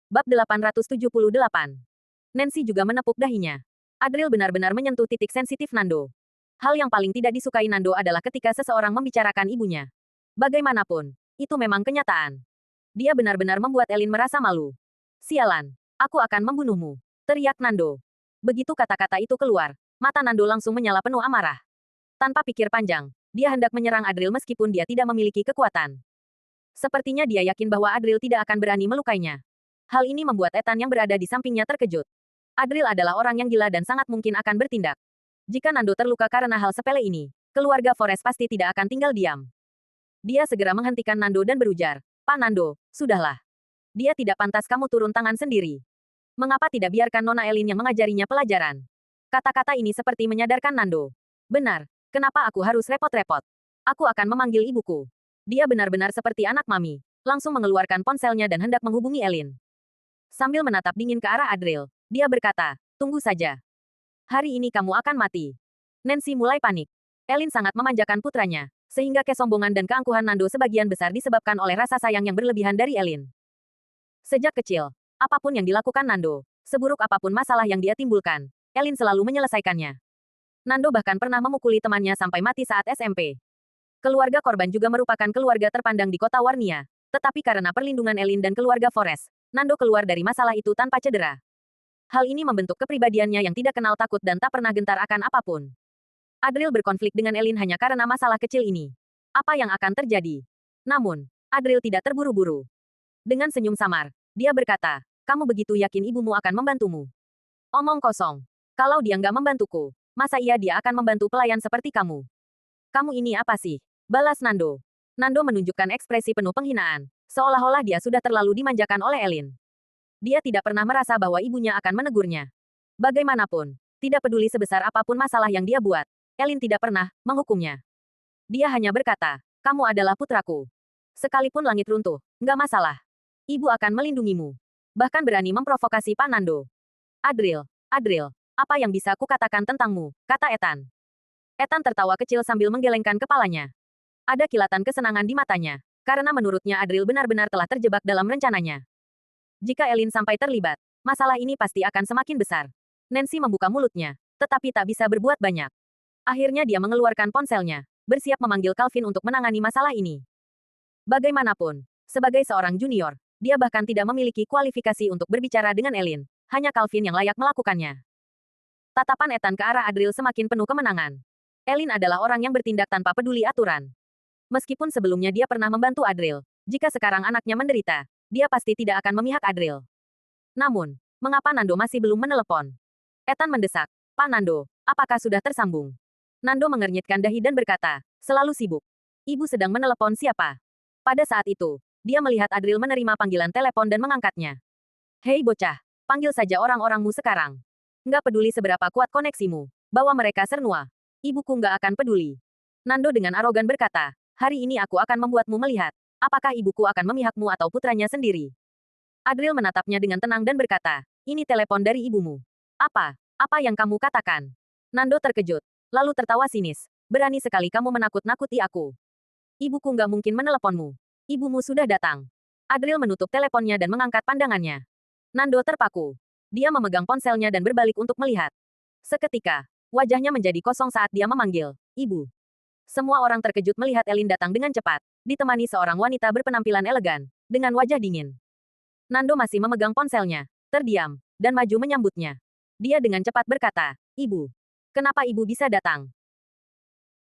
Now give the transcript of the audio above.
Bab 878. Nancy juga menepuk dahinya. Adril benar-benar menyentuh titik sensitif Nando. Hal yang paling tidak disukai Nando adalah ketika seseorang membicarakan ibunya. Bagaimanapun, itu memang kenyataan. Dia benar-benar membuat Elin merasa malu. Sialan, aku akan membunuhmu, teriak Nando. Begitu kata-kata itu keluar, mata Nando langsung menyala penuh amarah. Tanpa pikir panjang, dia hendak menyerang Adril meskipun dia tidak memiliki kekuatan. Sepertinya dia yakin bahwa Adril tidak akan berani melukainya. Hal ini membuat Ethan yang berada di sampingnya terkejut. Adril adalah orang yang gila dan sangat mungkin akan bertindak. Jika Nando terluka karena hal sepele ini, keluarga Forrest pasti tidak akan tinggal diam. Dia segera menghentikan Nando dan berujar, "Pak Nando, sudahlah. Dia tidak pantas kamu turun tangan sendiri. Mengapa tidak biarkan Nona Elin yang mengajarinya pelajaran?" Kata-kata ini seperti menyadarkan Nando. "Benar, kenapa aku harus repot-repot? Aku akan memanggil ibuku." Dia benar-benar seperti anak mami, langsung mengeluarkan ponselnya dan hendak menghubungi Elin. Sambil menatap dingin ke arah Adril, dia berkata, "Tunggu saja. Hari ini kamu akan mati." Nancy mulai panik. Elin sangat memanjakan putranya, sehingga kesombongan dan keangkuhan Nando sebagian besar disebabkan oleh rasa sayang yang berlebihan dari Elin. Sejak kecil, apapun yang dilakukan Nando, seburuk apapun masalah yang dia timbulkan, Elin selalu menyelesaikannya. Nando bahkan pernah memukuli temannya sampai mati saat SMP. Keluarga korban juga merupakan keluarga terpandang di kota Warnia, tetapi karena perlindungan Elin dan keluarga Forrest, Nando keluar dari masalah itu tanpa cedera. Hal ini membentuk kepribadiannya yang tidak kenal takut dan tak pernah gentar akan apapun. Adril berkonflik dengan Elin hanya karena masalah kecil ini. Apa yang akan terjadi? Namun, Adril tidak terburu-buru. Dengan senyum samar, dia berkata, "Kamu begitu yakin ibumu akan membantumu?" Omong kosong. Kalau dia nggak membantuku, masa iya dia akan membantu pelayan seperti kamu? Kamu ini apa sih? Balas Nando. Nando menunjukkan ekspresi penuh penghinaan, seolah-olah dia sudah terlalu dimanjakan oleh Elin. Dia tidak pernah merasa bahwa ibunya akan menegurnya. Bagaimanapun, tidak peduli sebesar apapun masalah yang dia buat, Elin tidak pernah menghukumnya. Dia hanya berkata, "Kamu adalah putraku. Sekalipun langit runtuh, nggak masalah. Ibu akan melindungimu." Bahkan berani memprovokasi Pak Nando. Adril, apa yang bisa kukatakan tentangmu?" kata Ethan. Ethan tertawa kecil sambil menggelengkan kepalanya. Ada kilatan kesenangan di matanya, karena menurutnya Adril benar-benar telah terjebak dalam rencananya. Jika Elin sampai terlibat, masalah ini pasti akan semakin besar. Nancy membuka mulutnya, tetapi tak bisa berbuat banyak. Akhirnya dia mengeluarkan ponselnya, bersiap memanggil Calvin untuk menangani masalah ini. Bagaimanapun, sebagai seorang junior, dia bahkan tidak memiliki kualifikasi untuk berbicara dengan Elin, hanya Calvin yang layak melakukannya. Tatapan Ethan ke arah Adril semakin penuh kemenangan. Elin adalah orang yang bertindak tanpa peduli aturan. Meskipun sebelumnya dia pernah membantu Adril, jika sekarang anaknya menderita, dia pasti tidak akan memihak Adril. Namun, mengapa Nando masih belum menelepon? Ethan mendesak, "Pak Nando, apakah sudah tersambung?" Nando mengernyitkan dahi dan berkata, "Selalu sibuk. Ibu sedang menelepon siapa?" Pada saat itu, dia melihat Adril menerima panggilan telepon dan mengangkatnya. "Hei bocah, panggil saja orang-orangmu sekarang. Nggak peduli seberapa kuat koneksimu, bawa mereka Sernua. Ibuku nggak akan peduli." Nando dengan arogan berkata, "Hari ini aku akan membuatmu melihat, apakah ibuku akan memihakmu atau putranya sendiri." Adril menatapnya dengan tenang dan berkata, "Ini telepon dari ibumu. Apa? Apa yang kamu katakan?" Nando terkejut, lalu tertawa sinis. "Berani sekali kamu menakut-nakuti aku. Ibuku nggak mungkin meneleponmu. Ibumu sudah datang." Adril menutup teleponnya dan mengangkat pandangannya. Nando terpaku. Dia memegang ponselnya dan berbalik untuk melihat. Seketika, wajahnya menjadi kosong saat dia memanggil, "Ibu." Semua orang terkejut melihat Elin datang dengan cepat, ditemani seorang wanita berpenampilan elegan, dengan wajah dingin. Nando masih memegang ponselnya, terdiam, dan maju menyambutnya. Dia dengan cepat berkata, "Ibu. Kenapa ibu bisa datang?"